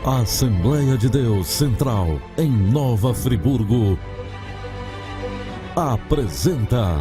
A Assembleia de Deus Central, em Nova Friburgo, apresenta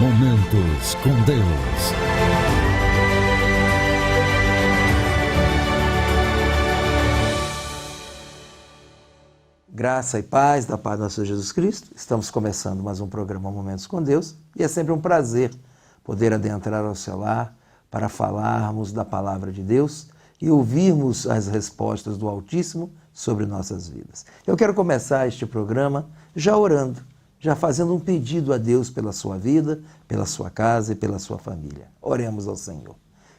Momentos com Deus. Graça e paz da paz do nosso Senhor Jesus Cristo. Estamos começando mais um programa Momentos com Deus e é sempre um prazer poder adentrar ao seu lar para falarmos da palavra de Deus e ouvirmos as respostas do Altíssimo sobre nossas vidas. Eu quero começar este programa já orando, já fazendo um pedido a Deus pela sua vida, pela sua casa e pela sua família. Oremos ao Senhor.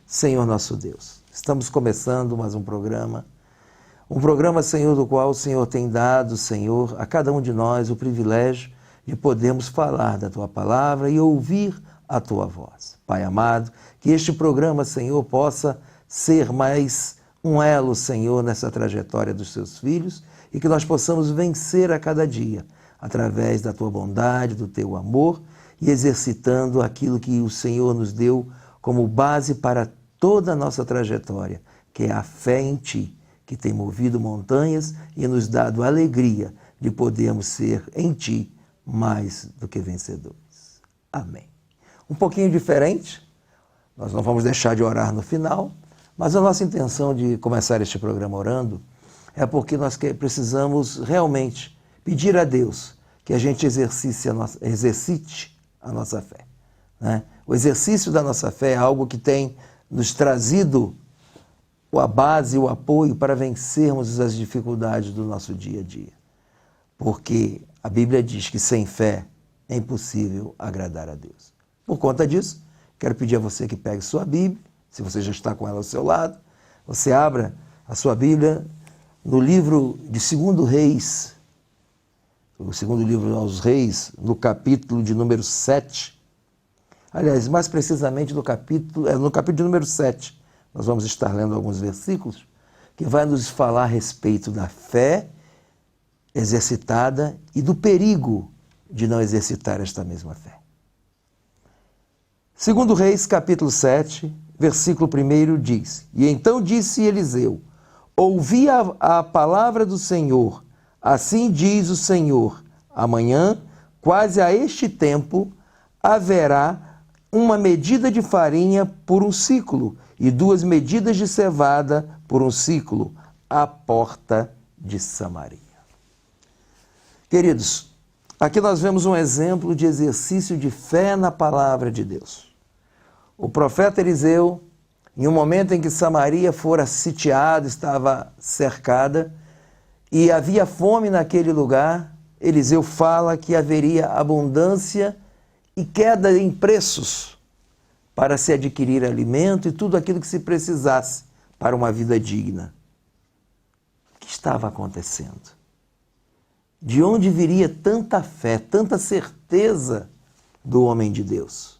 Senhor nosso Deus, estamos começando mais um programa, Senhor, do qual o Senhor tem dado, Senhor, a cada um de nós o privilégio de podermos falar da Tua palavra e ouvir a Tua voz. Pai amado, que este programa, Senhor, possa ser mais um elo, Senhor, nessa trajetória dos Seus filhos e que nós possamos vencer a cada dia através da Tua bondade, do Teu amor e exercitando aquilo que o Senhor nos deu como base para toda a nossa trajetória, que é a fé em Ti, que tem movido montanhas e nos dado a alegria de podermos ser em Ti mais do que vencedores. Amém. Um pouquinho diferente, nós não vamos deixar de orar no final, mas a nossa intenção de começar este programa orando é porque nós precisamos realmente pedir a Deus que a gente exercite a nossa fé, né? O exercício da nossa fé é algo que tem nos trazido a base e o apoio para vencermos as dificuldades do nosso dia a dia. Porque a Bíblia diz que sem fé é impossível agradar a Deus. Por conta disso, quero pedir a você que pegue sua Bíblia, se você já está com ela ao seu lado, você abra a sua Bíblia no livro de 2 Reis, o segundo livro aos Reis, no capítulo de número 7. Aliás, mais precisamente no capítulo de número 7. Nós vamos estar lendo alguns versículos que vai nos falar a respeito da fé exercitada e do perigo de não exercitar esta mesma fé. 2 Reis, capítulo 7, versículo 1 diz: E então disse Eliseu: Ouvi a palavra do Senhor, assim diz o Senhor, amanhã, quase a este tempo, haverá uma medida de farinha por um ciclo, e 2 medidas de cevada por um ciclo, à porta de Samaria. Queridos, aqui nós vemos um exemplo de exercício de fé na palavra de Deus. O profeta Eliseu, em um momento em que Samaria fora sitiada, estava cercada, e havia fome naquele lugar, Eliseu fala que haveria abundância e queda em preços para se adquirir alimento e tudo aquilo que se precisasse para uma vida digna. O que estava acontecendo? De onde viria tanta fé, tanta certeza do homem de Deus?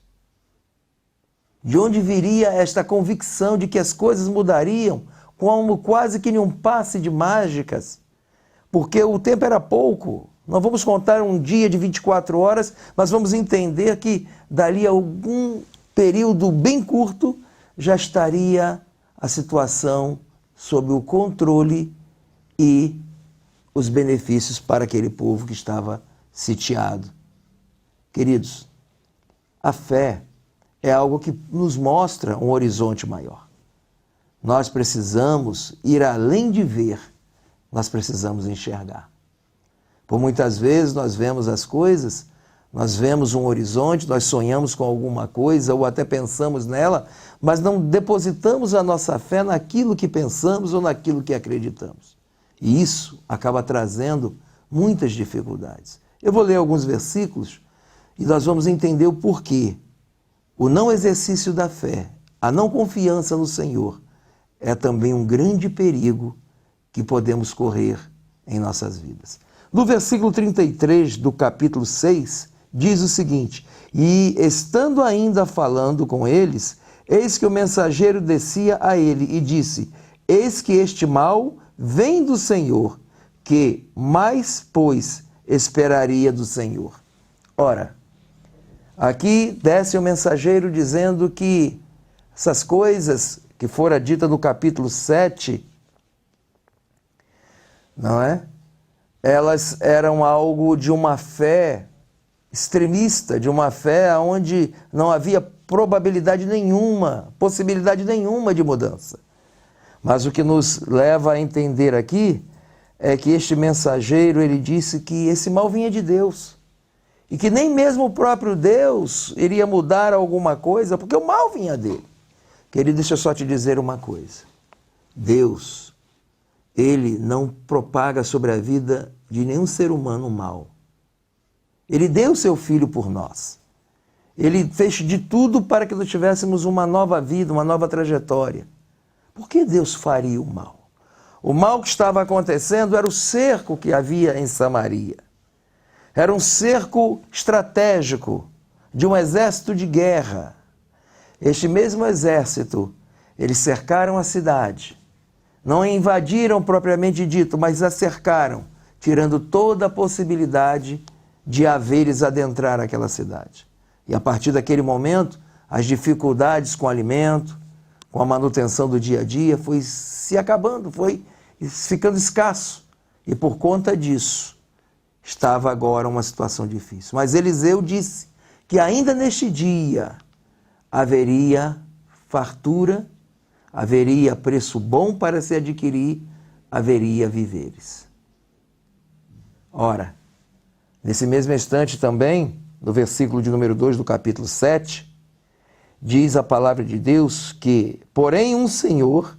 De onde viria esta convicção de que as coisas mudariam como quase que em um passe de mágicas? Porque o tempo era pouco. Não vamos contar um dia de 24 horas, mas vamos entender que dali a algum período bem curto já estaria a situação sob o controle e os benefícios para aquele povo que estava sitiado. Queridos, a fé é algo que nos mostra um horizonte maior. Nós precisamos ir além de ver, nós precisamos enxergar. Por muitas vezes nós vemos as coisas, Nós vemos um horizonte, nós sonhamos com alguma coisa ou até pensamos nela, mas não depositamos a nossa fé naquilo que pensamos ou naquilo que acreditamos. E isso acaba trazendo muitas dificuldades. Eu vou ler alguns versículos e nós vamos entender o porquê. O não exercício da fé, a não confiança no Senhor, é também um grande perigo que podemos correr em nossas vidas. No versículo 33 do capítulo 6, diz o seguinte: e estando ainda falando com eles, eis que o mensageiro descia a ele e disse: eis que este mal vem do Senhor, que mais, pois, esperaria do Senhor. Ora, aqui desce o mensageiro dizendo que essas coisas que fora dita no capítulo 7, não é? Elas eram algo de uma fé extremista, de uma fé onde não havia probabilidade nenhuma, possibilidade nenhuma de mudança. Mas o que nos leva a entender aqui é que este mensageiro, ele disse que esse mal vinha de Deus. E que nem mesmo o próprio Deus iria mudar alguma coisa, porque o mal vinha dele. Querido, deixa eu só te dizer uma coisa. Deus, ele não propaga sobre a vida de nenhum ser humano o mal. Ele deu o seu Filho por nós. Ele fez de tudo para que nós tivéssemos uma nova vida, uma nova trajetória. Por que Deus faria o mal? O mal que estava acontecendo era o cerco que havia em Samaria. Era um cerco estratégico de um exército de guerra. Este mesmo exército, eles cercaram a cidade. Não a invadiram propriamente dito, mas a cercaram, tirando toda a possibilidade de haveres adentrar aquela cidade. E a partir daquele momento, as dificuldades com o alimento, com a manutenção do dia a dia, foi se acabando, foi ficando escasso. E por conta disso, estava agora uma situação difícil. Mas Eliseu disse que ainda neste dia haveria fartura, haveria preço bom para se adquirir, haveria víveres. Ora, nesse mesmo instante também, no versículo de número 2 do capítulo 7, diz a palavra de Deus que, porém, um senhor,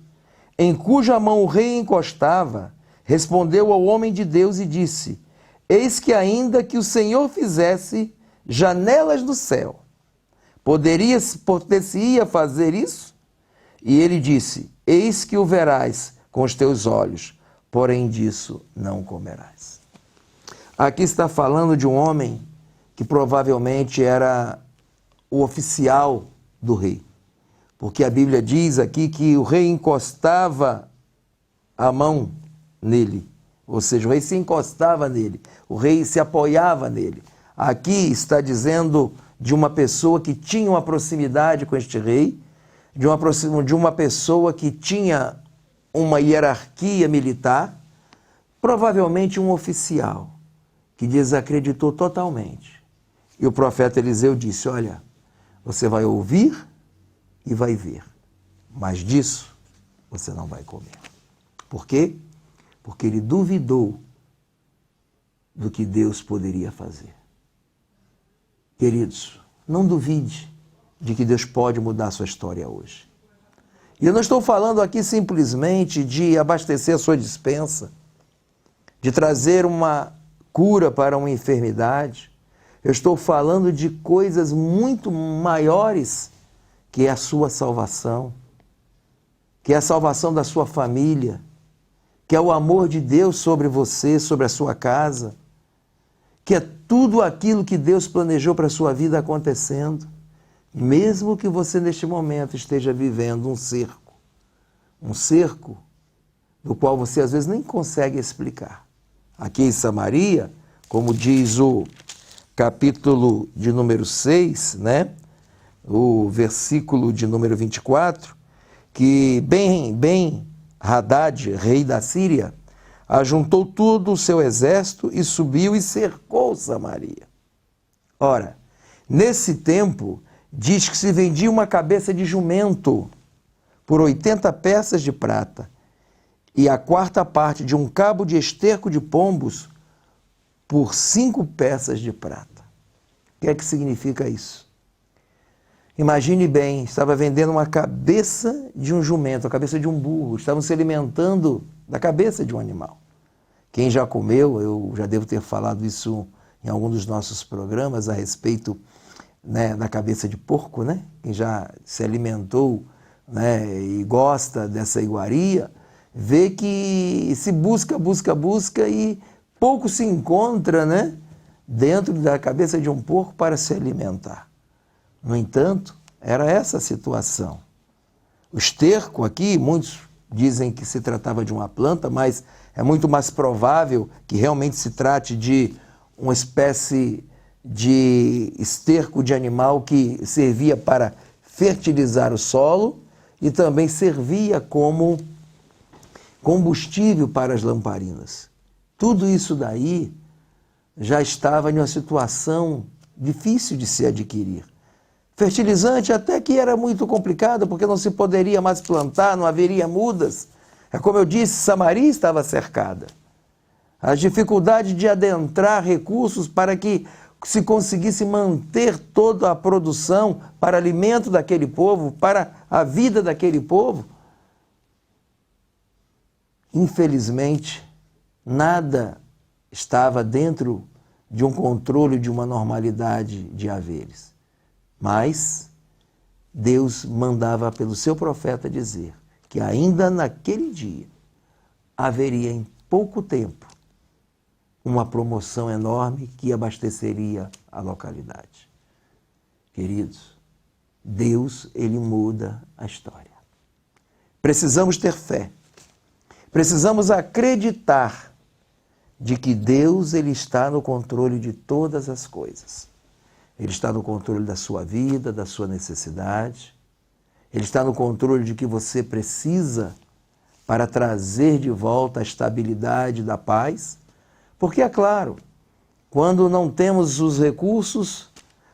em cuja mão o rei encostava, respondeu ao homem de Deus e disse: eis que ainda que o Senhor fizesse janelas do céu, poder-se-ia fazer isso? E ele disse: eis que o verás com os teus olhos, porém disso não comerás. Aqui está falando de um homem que provavelmente era o oficial do rei. Porque a Bíblia diz aqui que o rei encostava a mão nele. Ou seja, o rei se encostava nele, o rei se apoiava nele. Aqui está dizendo de uma pessoa que tinha uma proximidade com este rei, de uma pessoa que tinha uma hierarquia militar, provavelmente um oficial, que desacreditou totalmente. E o profeta Eliseu disse: olha, você vai ouvir e vai ver, mas disso você não vai comer. Por quê? Porque ele duvidou do que Deus poderia fazer. Queridos, não duvide de que Deus pode mudar a sua história hoje. E eu não estou falando aqui simplesmente de abastecer a sua despensa, de trazer uma cura para uma enfermidade. Eu estou falando de coisas muito maiores, que é a sua salvação, que é a salvação da sua família, que é o amor de Deus sobre você, sobre a sua casa, que é tudo aquilo que Deus planejou para a sua vida acontecendo, mesmo que você neste momento esteja vivendo um cerco do qual você às vezes nem consegue explicar. Aqui em Samaria, como diz o capítulo de número 6, né? O versículo de número 24, que Ben-Hadad, rei da Síria, ajuntou todo o seu exército e subiu e cercou Samaria. Ora, nesse tempo, diz que se vendia uma cabeça de jumento por 80 peças de prata e a quarta parte de um cabo de esterco de pombos por 5 peças de prata. que é que significa isso? Imagine bem, estava vendendo uma cabeça de um jumento, a cabeça de um burro, estavam se alimentando da cabeça de um animal. Quem já comeu, eu já devo ter falado isso em algum dos nossos programas a respeito, né, da cabeça de porco, né? Quem já se alimentou, né, e gosta dessa iguaria, vê que se busca e pouco se encontra, né, dentro da cabeça de um porco para se alimentar. No entanto, era essa a situação. O esterco aqui, muitos dizem que se tratava de uma planta, mas é muito mais provável que realmente se trate de uma espécie de esterco de animal que servia para fertilizar o solo e também servia como combustível para as lamparinas. Tudo isso daí já estava em uma situação difícil de se adquirir. Fertilizante até que era muito complicado, porque não se poderia mais plantar, não haveria mudas. É como eu disse, Samaria estava cercada. As dificuldades de adentrar recursos para que se conseguisse manter toda a produção para alimento daquele povo, para a vida daquele povo. Infelizmente, nada estava dentro de um controle de uma normalidade de haveres. Mas Deus mandava pelo seu profeta dizer que ainda naquele dia haveria em pouco tempo uma promoção enorme que abasteceria a localidade. Queridos, Deus, Ele muda a história. Precisamos ter fé. Precisamos acreditar de que Deus, Ele está no controle de todas as coisas. Ele está no controle da sua vida, da sua necessidade. Ele está no controle de que você precisa para trazer de volta a estabilidade da paz. Porque, é claro, quando não temos os recursos,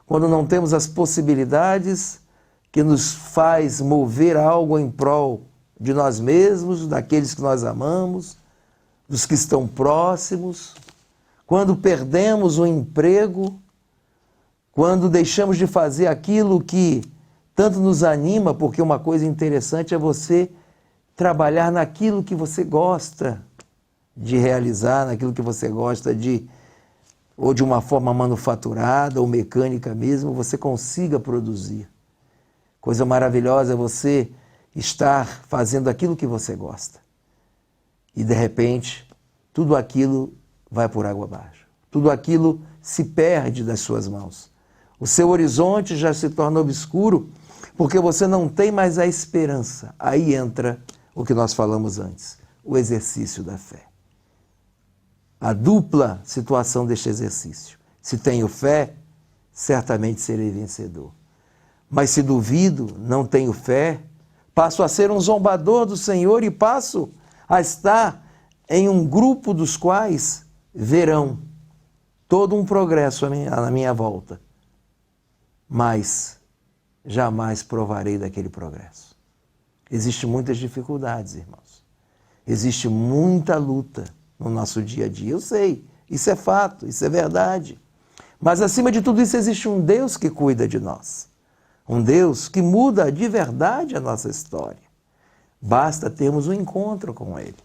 quando não temos as possibilidades que nos faz mover algo em prol de nós mesmos, daqueles que nós amamos, dos que estão próximos, quando perdemos o emprego, quando deixamos de fazer aquilo que tanto nos anima, porque uma coisa interessante é você trabalhar naquilo que você gosta de realizar, naquilo que você gosta de, ou de uma forma manufaturada ou mecânica mesmo, você consiga produzir. Coisa maravilhosa é você estar fazendo aquilo que você gosta. E de repente, tudo aquilo vai por água abaixo. Tudo aquilo se perde das suas mãos. O seu horizonte já se torna obscuro porque você não tem mais a esperança. Aí entra o que nós falamos antes, o exercício da fé. A dupla situação deste exercício. Se tenho fé, certamente serei vencedor. Mas se duvido, não tenho fé, passo a ser um zombador do Senhor e passo a estar em um grupo dos quais verão todo um progresso na minha volta. Mas jamais provarei daquele progresso. Existem muitas dificuldades, irmãos. Existe muita luta no nosso dia a dia. Eu sei, isso é fato, isso é verdade. Mas acima de tudo isso existe um Deus que cuida de nós. Um Deus que muda de verdade a nossa história. Basta termos um encontro com Ele.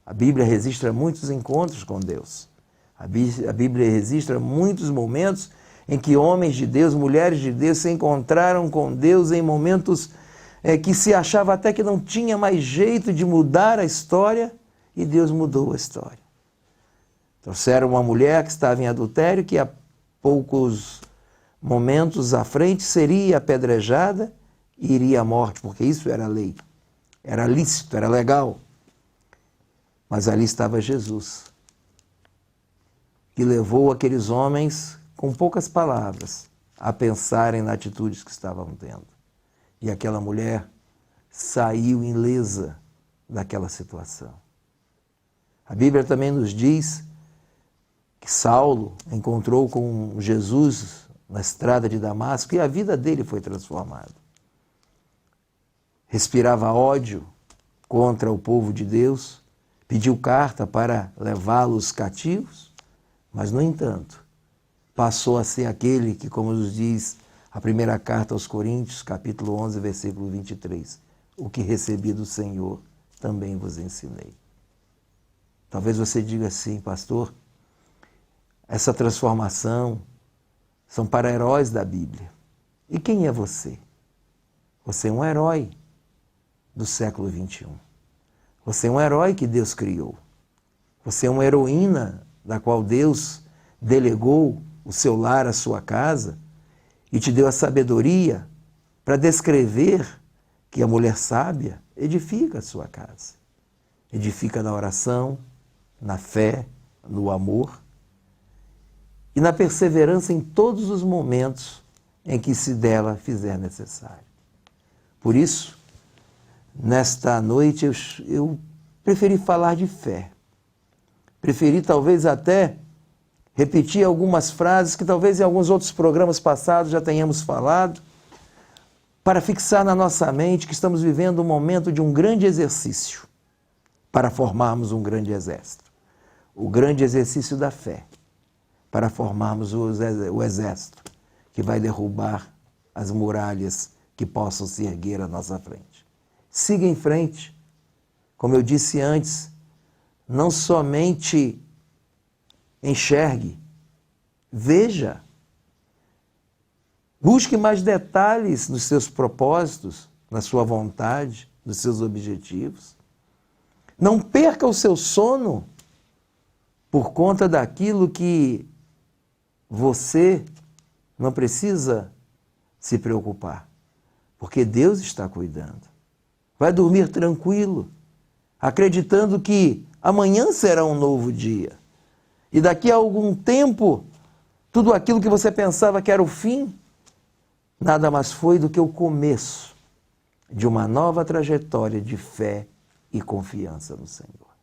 A Bíblia registra muitos encontros com Deus. A Bíblia registra muitos momentos em que homens de Deus, mulheres de Deus se encontraram com Deus em momentos que se achava até que não tinha mais jeito de mudar a história, e Deus mudou a história. Trouxeram uma mulher que estava em adultério, que há poucos momentos à frente seria apedrejada e iria à morte, porque isso era lei, era lícito, era legal. Mas ali estava Jesus, que levou aqueles homens, com poucas palavras, a pensarem nas atitudes que estavam tendo. E aquela mulher saiu ilesa daquela situação. A Bíblia também nos diz que Saulo encontrou com Jesus na estrada de Damasco e a vida dele foi transformada. Respirava ódio contra o povo de Deus, pediu carta para levá-los cativos, mas, no entanto, passou a ser aquele que, como nos diz a primeira carta aos Coríntios, capítulo 11, versículo 23, o que recebi do Senhor, também vos ensinei. Talvez você diga assim, pastor, essa transformação são para heróis da Bíblia. E quem é você? Você é um herói do século XXI. Você é um herói que Deus criou. Você é uma heroína da qual Deus delegou o seu lar, a sua casa, e te deu a sabedoria para descrever que a mulher sábia edifica a sua casa. Edifica na oração, na fé, no amor e na perseverança em todos os momentos em que se dela fizer necessário. Por isso, nesta noite eu preferi falar de fé. Preferi talvez até repetir algumas frases que talvez em alguns outros programas passados já tenhamos falado, para fixar na nossa mente que estamos vivendo um momento de um grande exercício para formarmos um grande exército. O grande exercício da fé, para formarmos o exército que vai derrubar as muralhas que possam se erguer à nossa frente. Siga em frente. Como eu disse antes, não somente enxergue, veja. Busque mais detalhes nos seus propósitos, na sua vontade, nos seus objetivos. Não perca o seu sono por conta daquilo que você não precisa se preocupar, porque Deus está cuidando. Vai dormir tranquilo, acreditando que amanhã será um novo dia. E daqui a algum tempo, tudo aquilo que você pensava que era o fim, nada mais foi do que o começo de uma nova trajetória de fé e confiança no Senhor.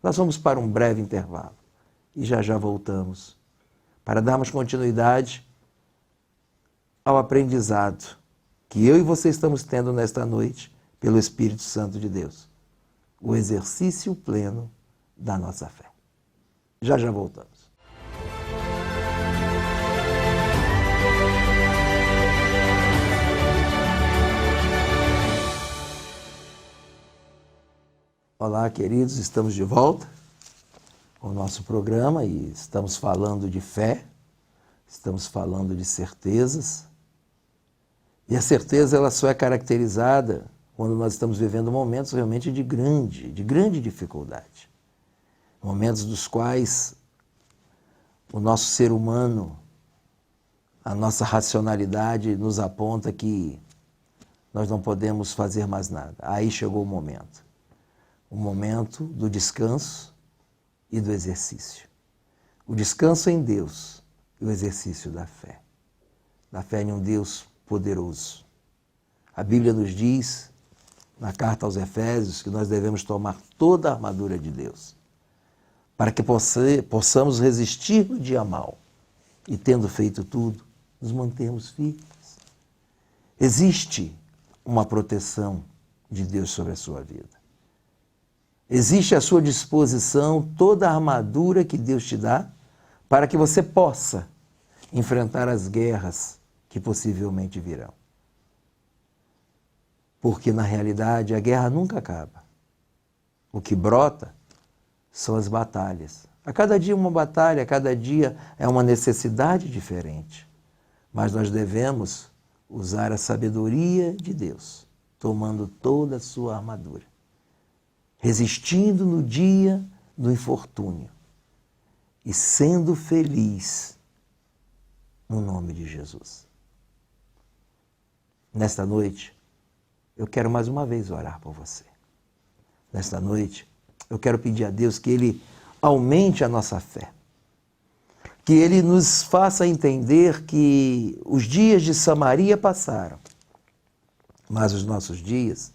Nós vamos para um breve intervalo e já voltamos para darmos continuidade ao aprendizado que eu e você estamos tendo nesta noite pelo Espírito Santo de Deus. O exercício pleno da nossa fé. Já voltamos. Olá, queridos, estamos de volta com o nosso programa e estamos falando de fé, estamos falando de certezas. E a certeza ela só é caracterizada quando nós estamos vivendo momentos realmente de grande dificuldade. Momentos dos quais o nosso ser humano, a nossa racionalidade nos aponta que nós não podemos fazer mais nada. Aí chegou o momento do descanso e do exercício. O descanso em Deus e o exercício da fé em um Deus poderoso. A Bíblia nos diz, na carta aos Efésios, que nós devemos tomar toda a armadura de Deus, para que possamos resistir no dia mau e, tendo feito tudo, nos mantermos firmes. Existe uma proteção de Deus sobre a sua vida. Existe à sua disposição toda a armadura que Deus te dá para que você possa enfrentar as guerras que possivelmente virão. Porque, na realidade, a guerra nunca acaba. O que brota são as batalhas. A cada dia uma batalha, a cada dia é uma necessidade diferente. Mas nós devemos usar a sabedoria de Deus, tomando toda a sua armadura, resistindo no dia do infortúnio e sendo feliz no nome de Jesus. Nesta noite, eu quero mais uma vez orar por você. Nesta noite, eu quero pedir a Deus que Ele aumente a nossa fé, que Ele nos faça entender que os dias de Samaria passaram, mas os nossos dias,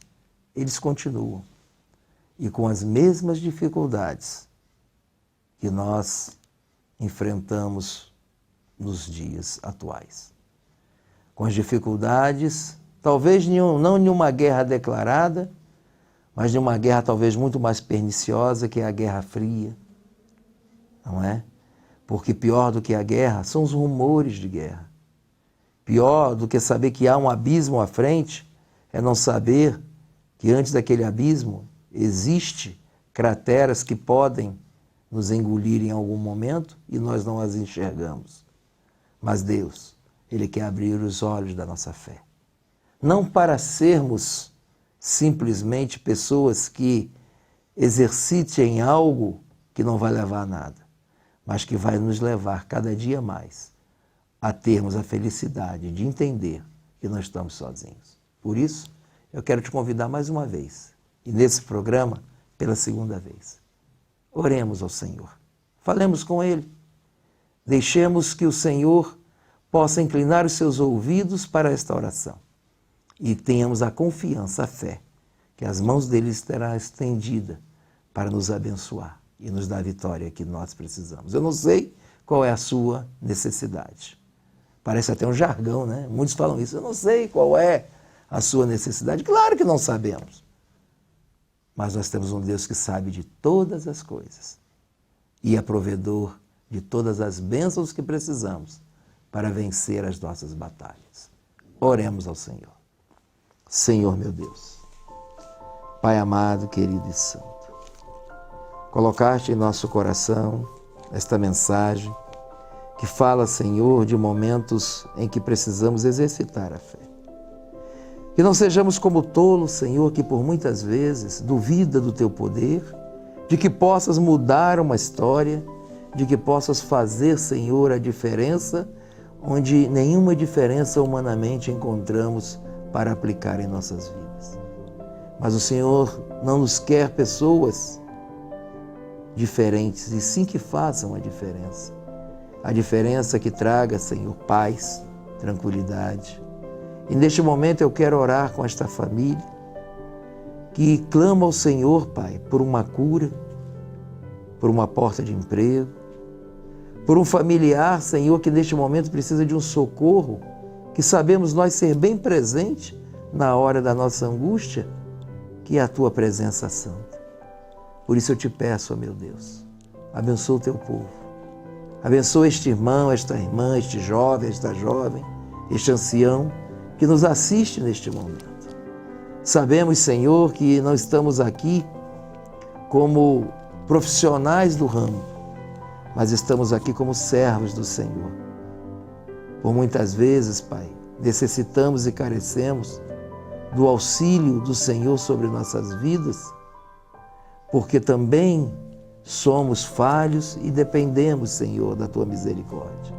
eles continuam. E com as mesmas dificuldades que nós enfrentamos nos dias atuais. Com as dificuldades, talvez não em uma guerra declarada, mas em uma guerra talvez muito mais perniciosa, que é a Guerra Fria, não é? Porque pior do que a guerra são os rumores de guerra. Pior do que saber que há um abismo à frente é não saber que antes daquele abismo existe crateras que podem nos engolir em algum momento e nós não as enxergamos. Mas Deus, Ele quer abrir os olhos da nossa fé. Não para sermos simplesmente pessoas que exercitem algo que não vai levar a nada, mas que vai nos levar cada dia mais a termos a felicidade de entender que não estamos sozinhos. Por isso, eu quero te convidar mais uma vez, e nesse programa, pela segunda vez. Oremos ao Senhor, falemos com Ele, deixemos que o Senhor possa inclinar os seus ouvidos para esta oração e tenhamos a confiança, a fé, que as mãos dele estarão estendidas para nos abençoar e nos dar a vitória que nós precisamos. Eu não sei qual é a sua necessidade. Parece até um jargão, né? Muitos falam isso. Eu não sei qual é a sua necessidade. Claro que não sabemos. Mas nós temos um Deus que sabe de todas as coisas e é provedor de todas as bênçãos que precisamos para vencer as nossas batalhas. Oremos ao Senhor. Senhor meu Deus, Pai amado, querido e santo, colocaste em nosso coração esta mensagem que fala, Senhor, de momentos em que precisamos exercitar a fé. Que não sejamos como tolos, Senhor, que por muitas vezes duvida do Teu poder, de que possas mudar uma história, de que possas fazer, Senhor, a diferença onde nenhuma diferença humanamente encontramos para aplicar em nossas vidas. Mas o Senhor não nos quer pessoas diferentes, e sim que façam a diferença. A diferença que traga, Senhor, paz, tranquilidade. E neste momento eu quero orar com esta família que clama ao Senhor, Pai, por uma cura, por uma porta de emprego, por um familiar, Senhor, que neste momento precisa de um socorro, que sabemos nós ser bem presente na hora da nossa angústia, que é a Tua presença santa. Por isso eu te peço, ó meu Deus, abençoa o Teu povo. Abençoa este irmão, esta irmã, este jovem, esta jovem, este ancião que nos assiste neste momento. Sabemos, Senhor, que não estamos aqui como profissionais do ramo, mas estamos aqui como servos do Senhor. Por muitas vezes, Pai, necessitamos e carecemos do auxílio do Senhor sobre nossas vidas, porque também somos falhos e dependemos, Senhor, da Tua misericórdia.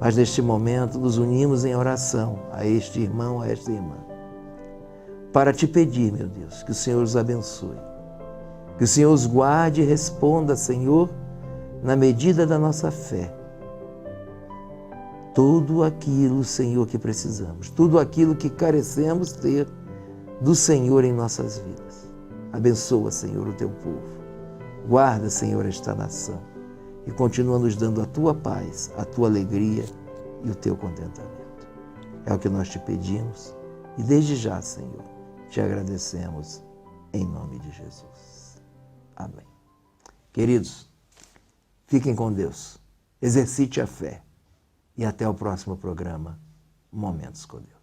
Mas neste momento nos unimos em oração a este irmão, a esta irmã, para Te pedir, meu Deus, que o Senhor os abençoe, que o Senhor os guarde e responda, Senhor, na medida da nossa fé, tudo aquilo, Senhor, que precisamos, tudo aquilo que carecemos ter do Senhor em nossas vidas. Abençoa, Senhor, o Teu povo. Guarda, Senhor, esta nação e continua nos dando a Tua paz, a Tua alegria e o Teu contentamento. É o que nós Te pedimos e desde já, Senhor, Te agradecemos em nome de Jesus. Amém. Queridos, fiquem com Deus, exercite a fé e até o próximo programa Momentos com Deus.